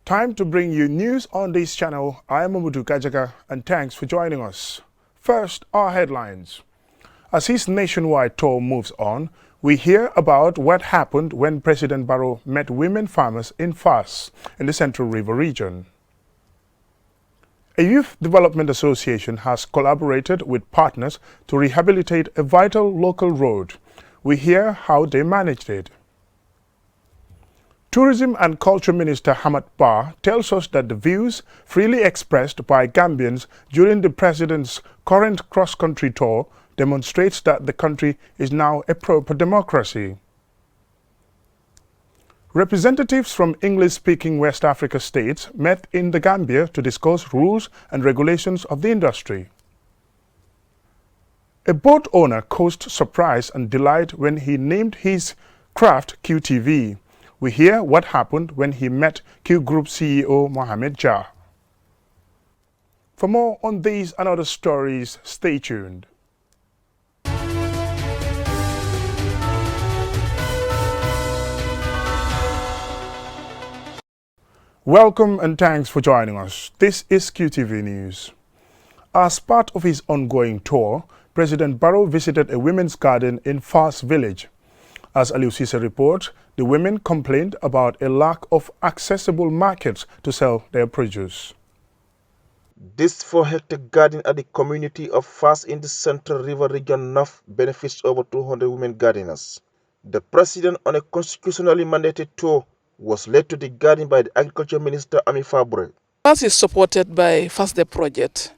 Time to bring you news on this channel. I am Muhammed Jah and thanks for joining us. First, our headlines. As his nationwide tour moves on, we hear about what happened when President Barrow met women farmers in Fass in the Central River region. A youth development association has collaborated with partners to rehabilitate a vital local road. We hear how they managed it. Tourism and Culture Minister Hamat Bah tells us that the views freely expressed by Gambians during the President's current cross-country tour demonstrates that the country is now a proper democracy. Representatives from English-speaking West Africa states met in the Gambia to discuss rules and regulations of the industry. A boat owner caused surprise and delight when he named his craft QTV. We hear what happened when he met QGroup CEO Muhammed Jah. For more on these and other stories, stay tuned. Welcome and thanks for joining us. This is QTV News. As part of his ongoing tour, President Barrow visited a women's garden in Fass village. As Aliu Sise reports, the women complained about a lack of accessible markets to sell their produce. This 4-hectare garden at the community of Fass in the Central River region north benefits over 200 women gardeners. The president on a constitutionally mandated tour was led to the garden by the Agriculture Minister Hamat Bah. Fass is supported by Fass the project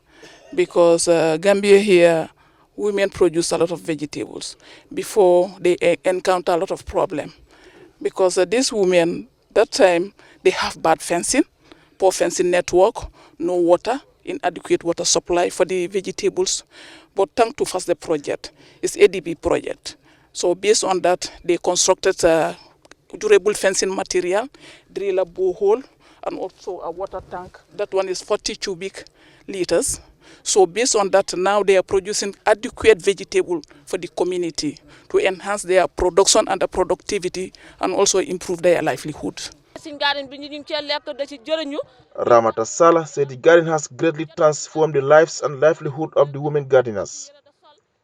because Gambia here, women produce a lot of vegetables before they encounter a lot of problem. Because these women, that time, they have bad fencing, poor fencing network, no water, inadequate water supply for the vegetables. But thanks to Fass the project, it's ADB project. So based on that, they constructed a durable fencing material, drill a borehole, and also a water tank. That one is 40 cubic liters. So based on that, now they are producing adequate vegetable for the community to enhance their production and the productivity and also improve their livelihood. Ramata Salah said the garden has greatly transformed the lives and livelihood of the women gardeners.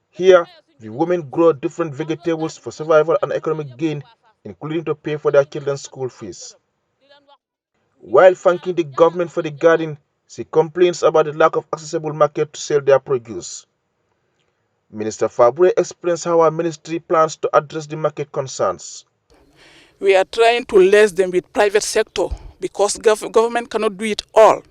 Here, the women grow different vegetables for survival and economic gain, including to pay for their children's school fees. While thanking the government for the garden, she complains about the lack of accessible market to sell their produce. Minister Fabre explains how our ministry plans to address the market concerns. We are trying to less them with private sector because government cannot do it all.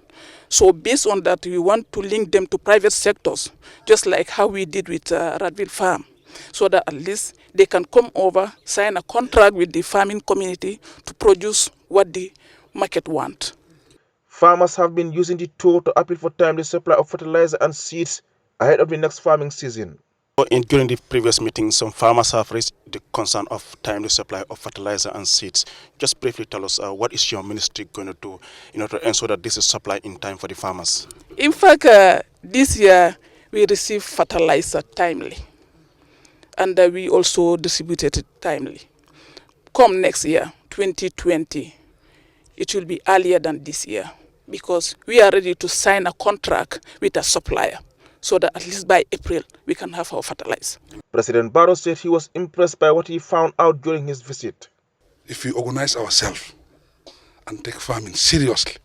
So based on that, we want to link them to private sectors, just like how we did with Radville Farm, so that at least they can come over, sign a contract with the farming community to produce what the market wants. Farmers have been using the tool to appeal for timely supply of fertilizer and seeds ahead of the next farming season. During the previous meeting, some farmers have raised the concern of timely supply of fertilizer and seeds. Just briefly tell us, what is your ministry going to do in order to ensure that this is supplied in time for the farmers? In fact, this year we received fertilizer timely, and we also distributed it timely. Come next year, 2020, it will be earlier than this year because we are ready to sign a contract with a supplier so that at least by April we can have our fertilizer. President Barrow said he was impressed by what he found out during his visit. If we organize ourselves and take farming seriously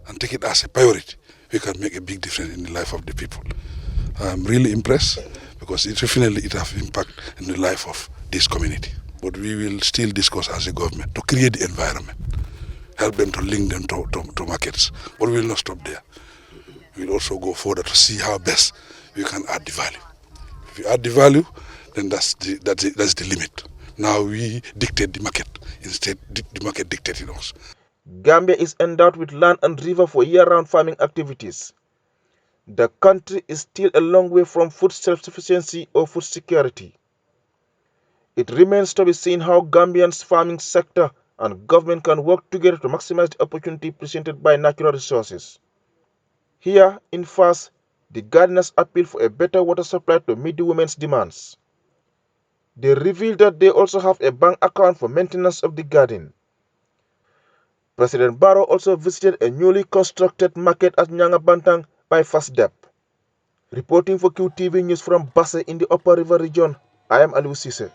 and take it as a priority, we can make a big difference in the life of the people. I'm really impressed because it definitely has impact in the life of this community. But we will still discuss as a government to create the environment, help them to link them to markets, but we will not stop there. We'll also go further to see how best we can add the value. If we add the value, then that's the limit. Now we dictate the market, instead the market dictating us. Gambia is endowed with land and river for year-round farming activities. The country is still a long way from food self-sufficiency or food security. It remains to be seen how Gambia's farming sector and government can work together to maximize the opportunity presented by natural resources. Here in Fass, the gardeners appeal for a better water supply to meet the women's demands. They revealed that they also have a bank account for maintenance of the garden. President Barrow also visited a newly constructed market at Nyangabantang by Fass. Reporting for QTV News from Basse in the Upper River region, I am Aliou Cisse.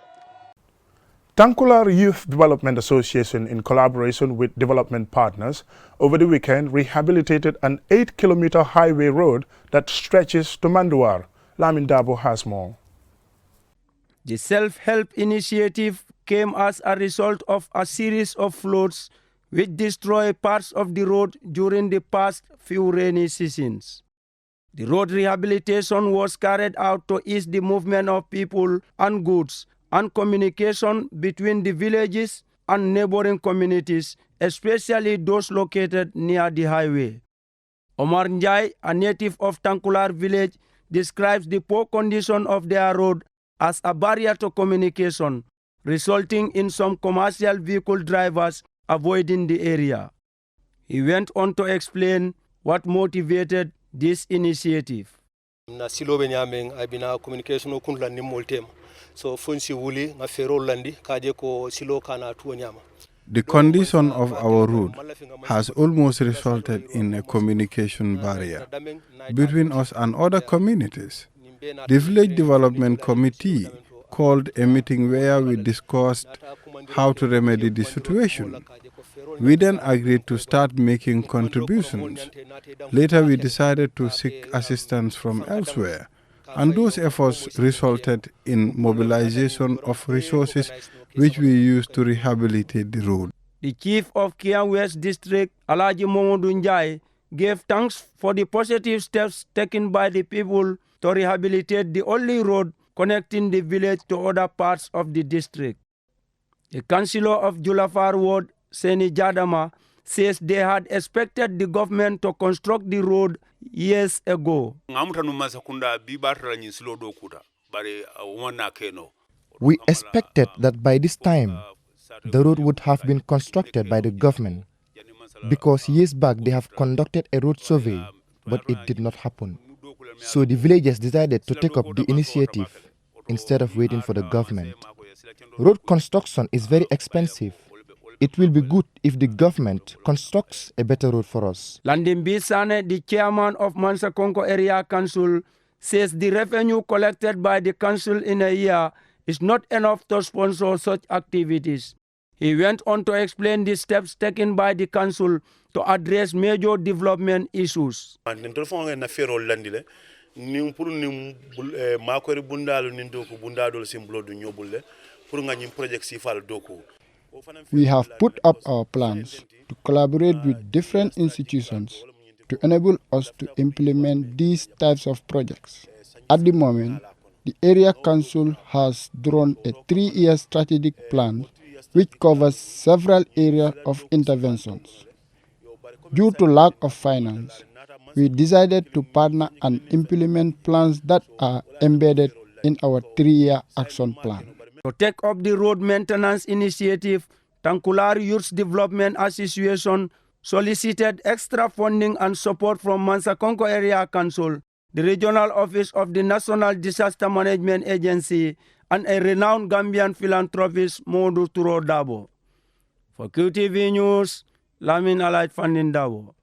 Tankular Youth Development Association, in collaboration with development partners, over the weekend rehabilitated an 8-kilometer highway road that stretches to Manduar. Lamin Dabo has more. The self-help initiative came as a result of a series of floods which destroyed parts of the road during the past few rainy seasons. The road rehabilitation was carried out to ease the movement of people and goods and communication between the villages and neighboring communities, especially those located near the highway. Omar Njai, a native of Tankular village, describes the poor condition of their road as a barrier to communication, resulting in some commercial vehicle drivers avoiding the area. He went on to explain what motivated this initiative. Na silo be nyameng abina communication o kunla ni moltem so fonsi wuli nga fero landi kaje ko silo kana tuo nyama. The condition of our road has almost resulted in a communication barrier between us and other communities. The Village Development Committee called a meeting where we discussed how to remedy the situation. We then agreed to start making contributions. Later we decided to seek assistance from elsewhere, and those efforts resulted in mobilization of resources which we used to rehabilitate the road. The chief of Kiang West District, Alaji Momodu Njai, gave thanks for the positive steps taken by the people to rehabilitate the only road connecting the village to other parts of the district. The councillor of Julafar Ward, Seni Jadama, says they had expected the government to construct the road years ago. We expected that by this time, the road would have been constructed by the government, because years back they have conducted a road survey, but it did not happen. So the villagers decided to take up the initiative instead of waiting for the government. Road construction is very expensive. It will be good if the government constructs a better road for us. Landimbi Sane, the chairman of Mansa Konko Area Council, says the revenue collected by the council in a year is not enough to sponsor such activities. He went on to explain the steps taken by the council to address major development issues. We have put up our plans to collaborate with different institutions to enable us to implement these types of projects. At the moment, the Area Council has drawn a 3-year strategic plan which covers several areas of interventions. Due to lack of finance, we decided to partner and implement plans that are embedded in our 3-year action plan. To take up the road maintenance initiative, Tankular Youth Development Association solicited extra funding and support from Mansa Konko Area Council, the regional office of the National Disaster Management Agency, and a renowned Gambian philanthropist, Modu Turo Dabo. For QTV News, Lamin Alait Fandin Dabo.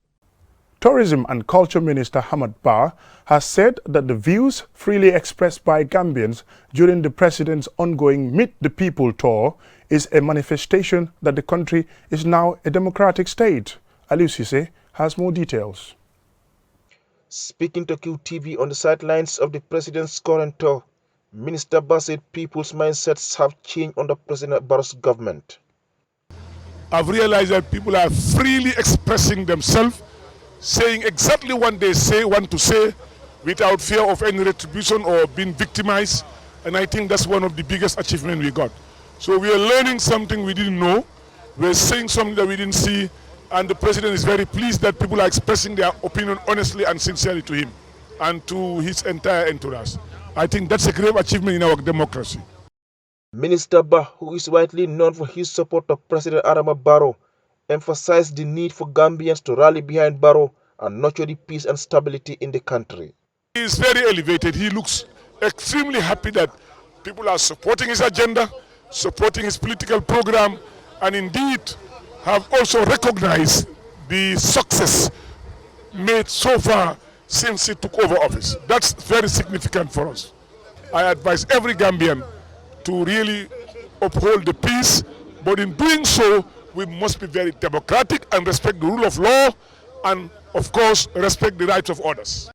Tourism and Culture Minister Hamat Bah has said that the views freely expressed by Gambians during the President's ongoing Meet the People tour is a manifestation that the country is now a democratic state. Aliou Cisse has more details. Speaking to QTV on the sidelines of the President's current tour, Minister Bah said people's mindsets have changed under President Barrow's government. I've realized that people are freely expressing themselves, saying exactly what they want to say without fear of any retribution or being victimized. And I think that's one of the biggest achievements we got. So we are learning something we didn't know. We're saying something that we didn't see. And the President is very pleased that people are expressing their opinion honestly and sincerely to him and to his entire entourage. I think that's a great achievement in our democracy. Minister Bah, who is widely known for his support of President Hamat Barrow, emphasized the need for Gambians to rally behind Barrow and nurture the peace and stability in the country. He is very elevated. He looks extremely happy that people are supporting his agenda, supporting his political program, and indeed have also recognized the success made so far since he took over office. That's very significant for us. I advise every Gambian to really uphold the peace, but in doing so, we must be very democratic and respect the rule of law and, of course, respect the rights of others.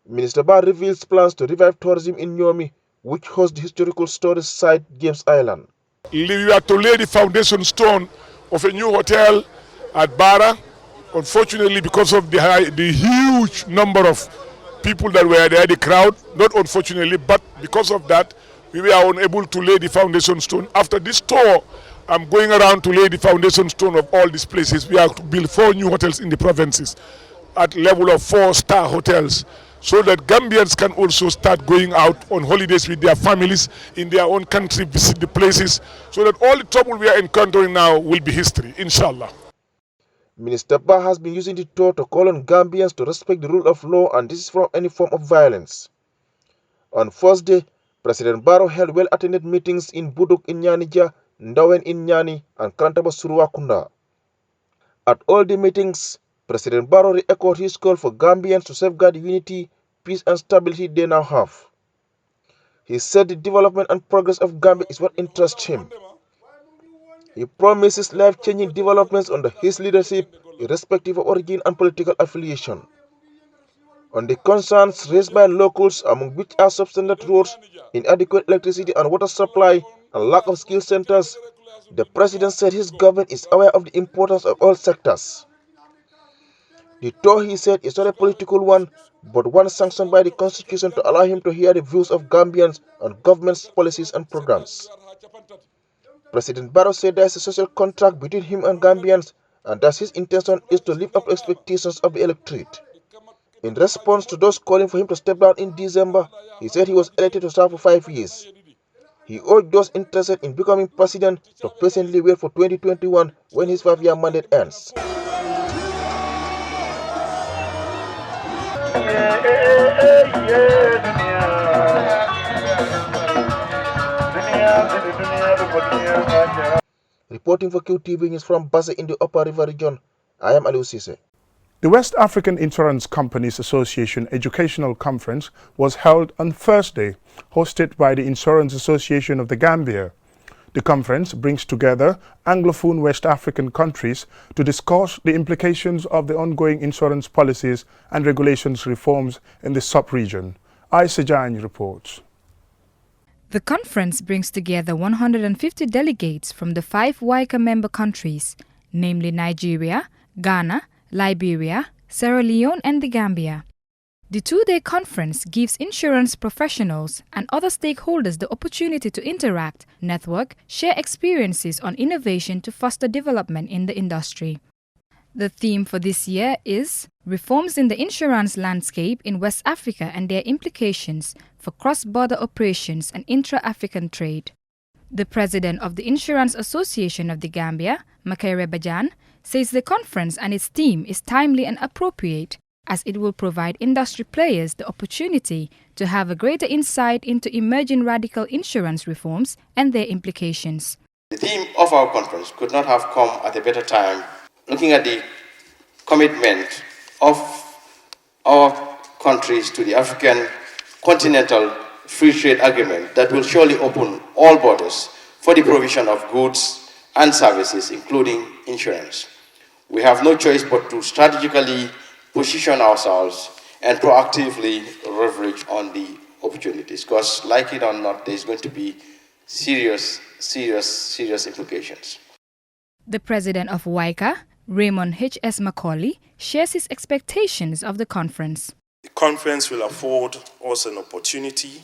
Minister Bah reveals plans to revive tourism in Nyomi, which hosts the historical storage site James Island. We are to lay the foundation stone of a new hotel at Barra. Unfortunately, because of the huge number of people that were there, the crowd, not unfortunately, but because of that, we were unable to lay the foundation stone. After this tour, I'm going around to lay the foundation stone of all these places. We have to build 4 new hotels in the provinces at level of 4-star hotels, so that Gambians can also start going out on holidays with their families in their own country, visit the places, so that all the trouble we are encountering now will be history, inshallah. Minister Bah has been using the tour to call on Gambians to respect the rule of law and desist from any form of violence. On Thursday, President Barrow held well-attended meetings in Buduk in Nyanija, Ndawen in Nyani, and Krantaba Suruakunda. At all the meetings, President Barrow re-echoed his call for Gambians to safeguard the unity, peace and stability they now have. He said the development and progress of Gambia is what interests him. He promises life-changing developments under his leadership, irrespective of origin and political affiliation. On the concerns raised by locals, among which are substandard roads, inadequate electricity and water supply, and lack of skill centers, the President said his government is aware of the importance of all sectors. The tour, he said, is not a political one, but one sanctioned by the Constitution to allow him to hear the views of Gambians on government's policies and programs. President Barrow said there is a social contract between him and Gambians, and that his intention is to live up to expectations of the electorate. In response to those calling for him to step down in December, he said he was elected to serve for 5 years. He urged those interested in becoming president to patiently wait for 2021 when his 5-year mandate ends. Reporting for QTV News from Basse in the Upper River region, I am Aliou Cisse. The West African Insurance Companies Association Educational Conference was held on Thursday, hosted by the Insurance Association of the Gambia. The conference brings together Anglophone West African countries to discuss the implications of the ongoing insurance policies and regulations reforms in the sub-region. Aisha Jani reports. The conference brings together 150 delegates from the 5 WICA member countries, namely Nigeria, Ghana, Liberia, Sierra Leone and the Gambia. The 2-day conference gives insurance professionals and other stakeholders the opportunity to interact, network, share experiences on innovation to foster development in the industry. The theme for this year is Reforms in the Insurance Landscape in West Africa and Their Implications for Cross-Border Operations and Intra-African Trade. The president of the Insurance Association of the Gambia, Makere Bajan, says the conference and its theme is timely and appropriate, as it will provide industry players the opportunity to have a greater insight into emerging radical insurance reforms and their implications. The theme of our conference could not have come at a better time, looking at the commitment of our countries to the African Continental Free Trade Agreement that will surely open all borders for the provision of goods and services, including insurance. We have no choice but to strategically position ourselves and proactively leverage on the opportunities, because like it or not, there's going to be serious implications. The president of WICA, Raymond H.S. Macaulay, shares his expectations of the conference. The conference will afford us an opportunity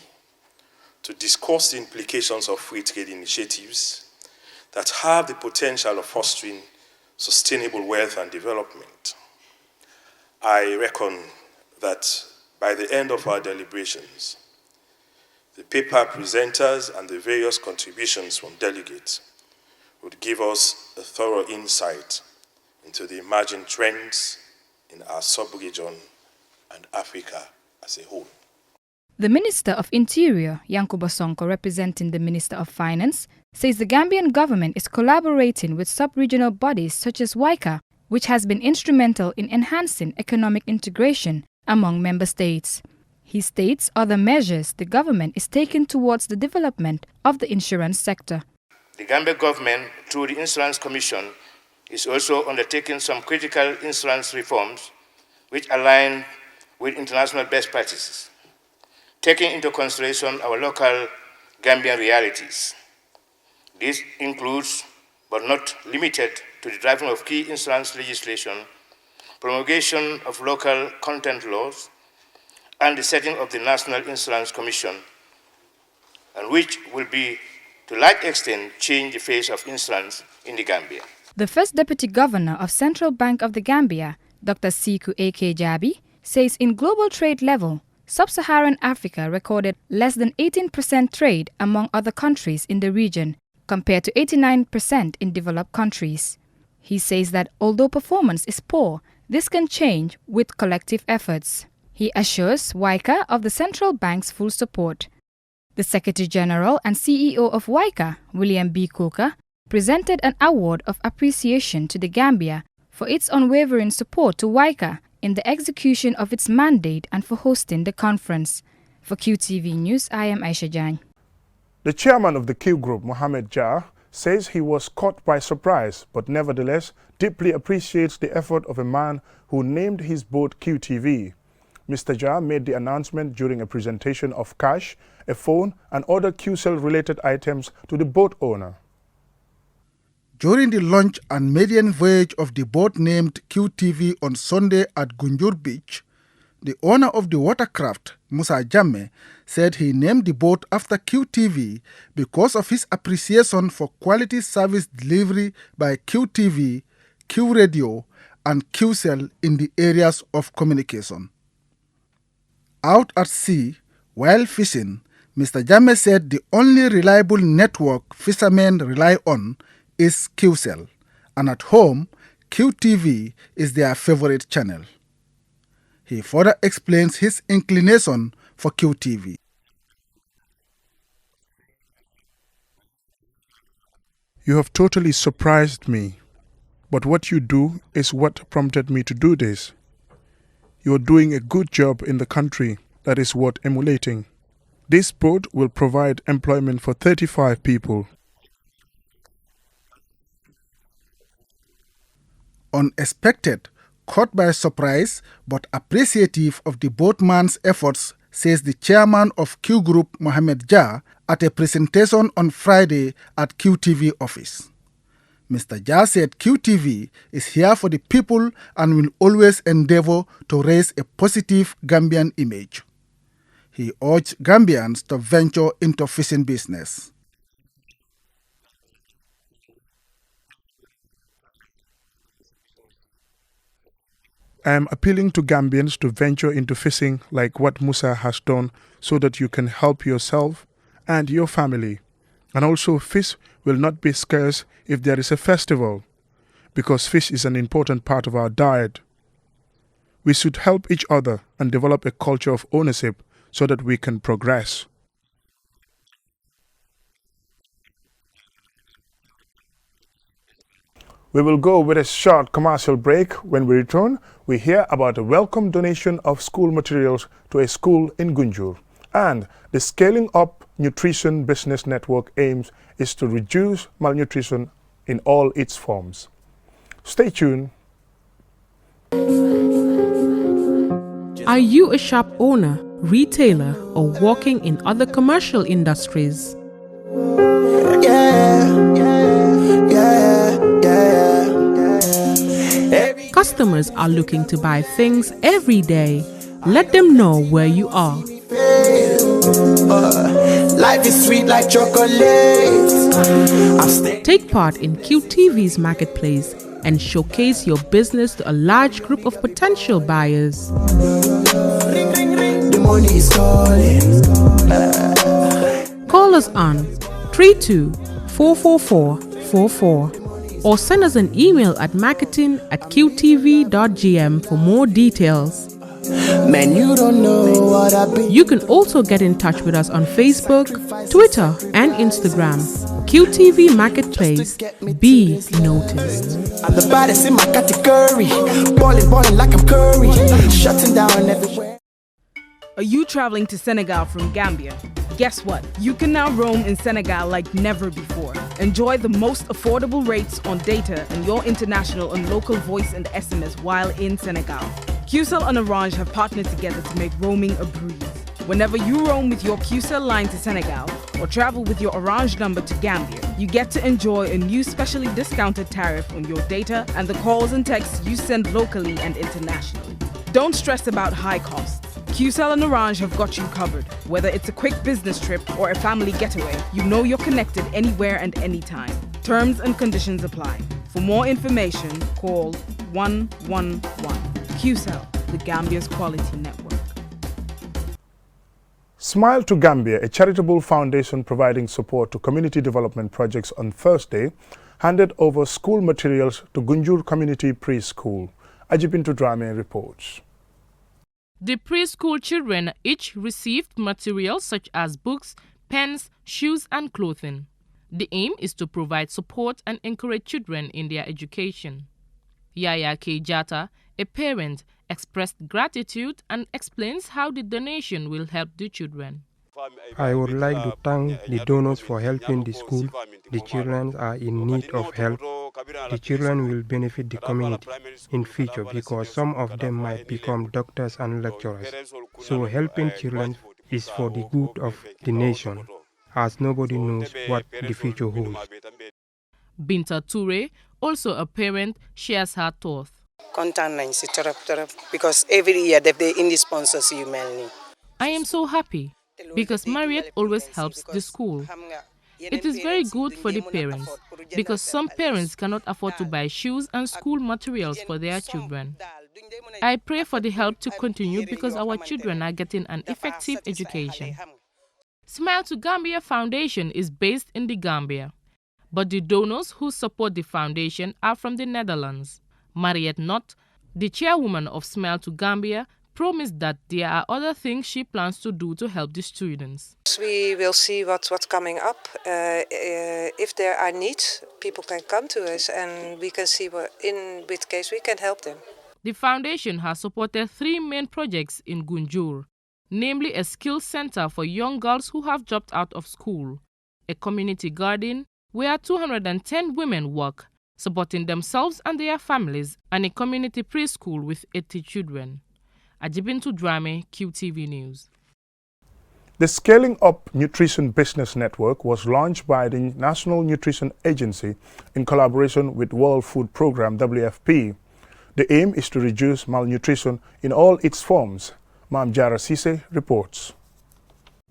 to discuss the implications of free trade initiatives that have the potential of fostering sustainable wealth and development. I reckon that by the end of our deliberations, the paper presenters and the various contributions from delegates would give us a thorough insight into the emerging trends in our sub-region and Africa as a whole. The Minister of Interior, Yankuba Sonko, representing the Minister of Finance, says the Gambian government is collaborating with sub-regional bodies such as WICA, which has been instrumental in enhancing economic integration among member states. He states other measures the government is taking towards the development of the insurance sector. The Gambia government, through the Insurance Commission, is also undertaking some critical insurance reforms which align with international best practices, taking into consideration our local Gambian realities. This includes, but not limited to, the drafting of key insurance legislation, promulgation of local content laws, and the setting of the National Insurance Commission, and which will be, to a large extent, change the face of insurance in the Gambia. The first Deputy Governor of Central Bank of the Gambia, Dr. Siku A.K. Jabi, says in global trade level, Sub-Saharan Africa recorded less than 18% trade among other countries in the region, compared to 89% in developed countries. He says that although performance is poor, this can change with collective efforts. He assures WICA of the central bank's full support. The Secretary General and CEO of WICA, William B. Coker, presented an award of appreciation to the Gambia for its unwavering support to WICA in the execution of its mandate and for hosting the conference. For QTV News, I am Aisha Jang. The chairman of the QGroup, Muhammed Jah, says he was caught by surprise, but nevertheless deeply appreciates the effort of a man who named his boat QTV. Mr. Jah made the announcement during a presentation of cash, a phone, and other QCell-related items to the boat owner. During the launch and maiden voyage of the boat named QTV on Sunday at Gunjur Beach, the owner of the watercraft, Musa Jammeh, said he named the boat after QTV because of his appreciation for quality service delivery by QTV, Q Radio, and QCell in the areas of communication. Out at sea, while fishing, Mr. Jammeh said the only reliable network fishermen rely on is QCell, and at home, QTV is their favorite channel. He further explains his inclination for QTV. You have totally surprised me, but what you do is what prompted me to do this. You are doing a good job in the country that is worth emulating. This boat will provide employment for 35 people. Unexpected, caught by surprise, but appreciative of the boatman's efforts, says the chairman of QGroup, Muhammed Jah, at a presentation on Friday at QTV office. Mr. Jah said QTV is here for the people and will always endeavor to raise a positive Gambian image. He urged Gambians to venture into fishing business. I am appealing to Gambians to venture into fishing like what Musa has done so that you can help yourself and your family. And also fish will not be scarce if there is a festival, because fish is an important part of our diet. We should help each other and develop a culture of ownership so that we can progress. We will go with a short commercial break. When we return, we hear about a welcome donation of school materials to a school in Gunjur. And the Scaling Up Nutrition Business Network aims is to reduce malnutrition in all its forms. Stay tuned. Are you a shop owner, retailer, or working in other commercial industries? Customers are looking to buy things every day. Let them know where you are. Life is sweet like chocolate. Take part in QTV's marketplace and showcase your business to a large group of potential buyers. The money is calling. Call us on 32-444-44 or send us an email at marketing@qtv.gm for more details. Man, you don't know what I've been. You can also get in touch with us on Facebook, Twitter, and Instagram. QTV Marketplace. Be noticed. I'm the baddest in my category. Balling like I'm Curry. Shutting down everywhere. Are you traveling to Senegal from Gambia? Guess what? You can now roam in Senegal like never before. Enjoy the most affordable rates on data and your international and local voice and SMS while in Senegal. QCell and Orange have partnered together to make roaming a breeze. Whenever you roam with your QCell line to Senegal or travel with your Orange number to Gambia, you get to enjoy a new specially discounted tariff on your data and the calls and texts you send locally and internationally. Don't stress about high costs. QCell and Orange have got you covered. Whether it's a quick business trip or a family getaway, you know you're connected anywhere and anytime. Terms and conditions apply. For more information, call 111. QCell, the Gambia's quality network. Smile to Gambia, a charitable foundation providing support to community development projects on Thursday, handed over school materials to Gunjur Community Preschool. Ajibintu Drame reports. The preschool children each received materials such as books, pens, shoes and clothing. The aim is to provide support and encourage children in their education. Yaya K. Jata, a parent, expressed gratitude and explains how the donation will help the children. I would like to thank the donors for helping the school. The children are in need of help. The children will benefit the community in future because some of them might become doctors and lecturers. So helping children is for the good of the nation, as nobody knows what the future holds. Binta Toure, also a parent, shares her thoughts. Because every year they in the sponsors you mainly. I am so happy because Marriott always helps the school. It is very good for the parents because some parents cannot afford to buy shoes and school materials for their children. I pray for the help to continue because our children are getting an effective education. Smile to Gambia Foundation is based in the Gambia, but the donors who support the foundation are from the Netherlands. Mariette Knott, the chairwoman of Smile to Gambia, promised that there are other things she plans to do to help the students. We will see what's coming up. If there are needs, people can come to us and we can see in which case we can help them. The foundation has supported 3 main projects in Gunjur, namely a skills center for young girls who have dropped out of school, a community garden where 210 women work, supporting themselves and their families, and a community preschool with 80 children. Ajibintu Drame, QTV News. The Scaling Up Nutrition Business Network was launched by the National Nutrition Agency in collaboration with World Food Programme WFP. The aim is to reduce malnutrition in all its forms. Mam Jara Sise reports.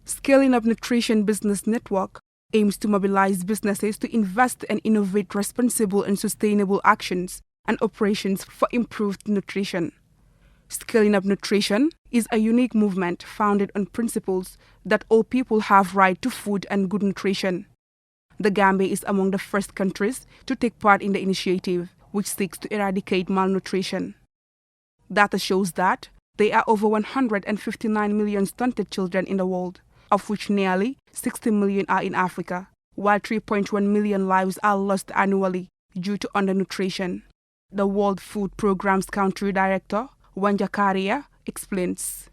Scaling Up Nutrition Business Network aims to mobilize businesses to invest and innovate responsible and sustainable actions and operations for improved nutrition. Scaling Up Nutrition is a unique movement founded on principles that all people have right to food and good nutrition. The Gambia is among the first countries to take part in the initiative, which seeks to eradicate malnutrition. Data shows that there are over 159 million stunted children in the world, of which nearly 60 million are in Africa, while 3.1 million lives are lost annually due to undernutrition. The World Food Programme's country director, Wanjakaria, explains.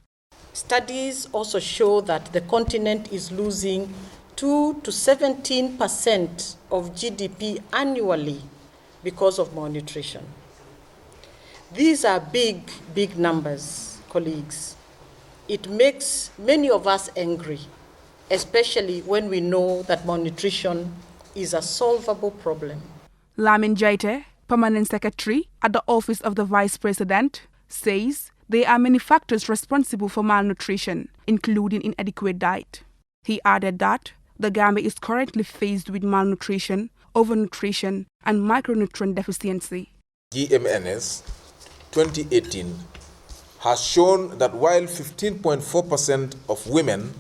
Studies also show that the continent is losing 2 to 17% of GDP annually because of malnutrition. These are big numbers, colleagues. It makes many of us angry, especially when we know that malnutrition is a solvable problem. Lamin Jaite, Permanent Secretary at the Office of the Vice President, says there are many factors responsible for malnutrition, including inadequate diet. He added that the Gambia is currently faced with malnutrition, overnutrition, and micronutrient deficiency. GMNS 2018 has shown that while 15.4% of women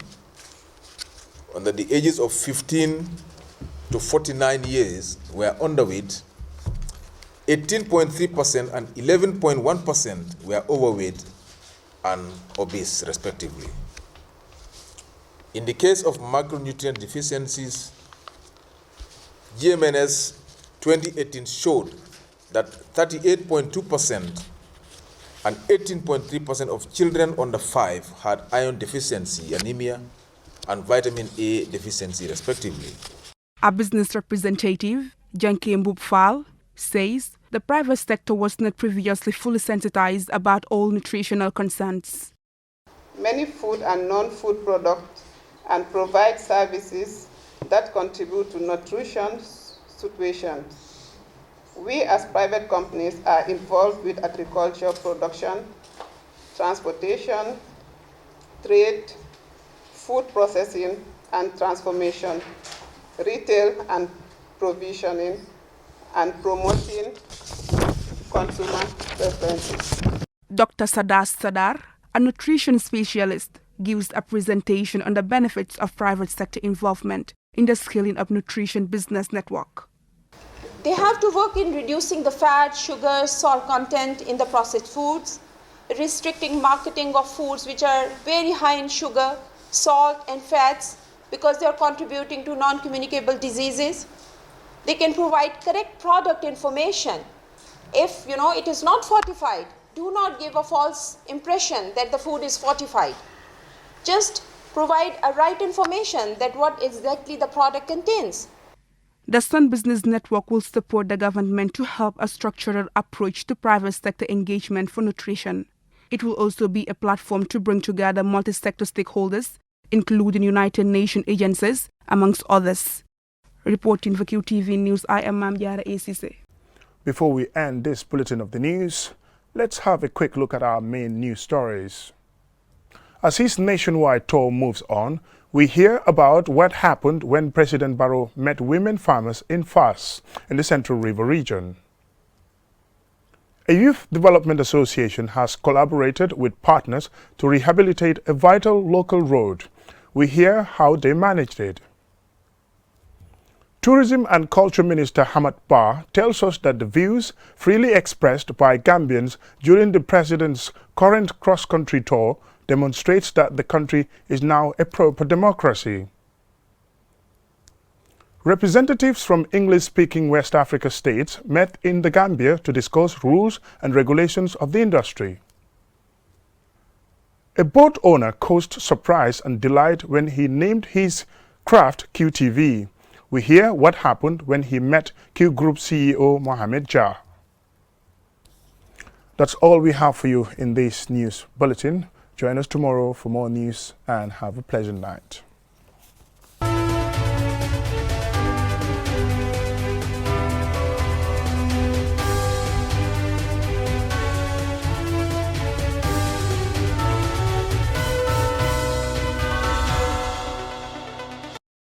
under the ages of 15 to 49 years were underweight, 18.3% and 11.1% were overweight, and obese, respectively. In the case of macronutrient deficiencies, GMNS 2018 showed that 38.2% and 18.3% of children under 5 had iron deficiency, anemia, and vitamin A deficiency, respectively. A business representative, Janke Mbupfal, says the private sector was not previously fully sensitized about all nutritional concerns. Many food and non-food products and provide services that contribute to nutrition situations. We as private companies are involved with agriculture production, transportation, trade, food processing and transformation, retail and provisioning, and promoting consumer preferences. Dr. Sadas Sadar, a nutrition specialist, gives a presentation on the benefits of private sector involvement in the scaling up nutrition business network. They have to work in reducing the fat, sugar, salt content in the processed foods, restricting marketing of foods which are very high in sugar, salt and fats because they are contributing to non-communicable diseases. They can provide correct product information. If it is not fortified, do not give a false impression that the food is fortified. Just provide a right information that what exactly the product contains. The Sun Business Network will support the government to help a structural approach to private sector engagement for nutrition. It will also be a platform to bring together multi-sector stakeholders, including United Nations agencies, amongst others. Reporting for QTV News, I am Mamdiara ACC. Before we end this bulletin of the news, let's have a quick look at our main news stories. As his nationwide tour moves on, we hear about what happened when President Barrow met women farmers in Fass, in the Central River region. A youth development association has collaborated with partners to rehabilitate a vital local road. We hear how they managed it. Tourism and Culture Minister Hamat Bah tells us that the views freely expressed by Gambians during the President's current cross-country tour demonstrates that the country is now a proper democracy. Representatives from English-speaking West Africa states met in the Gambia to discuss rules and regulations of the industry. A boat owner caused surprise and delight when he named his craft QTV. We hear what happened when he met QGroup CEO Muhammed Jah. That's all we have for you in this news bulletin. Join us tomorrow for more news and have a pleasant night.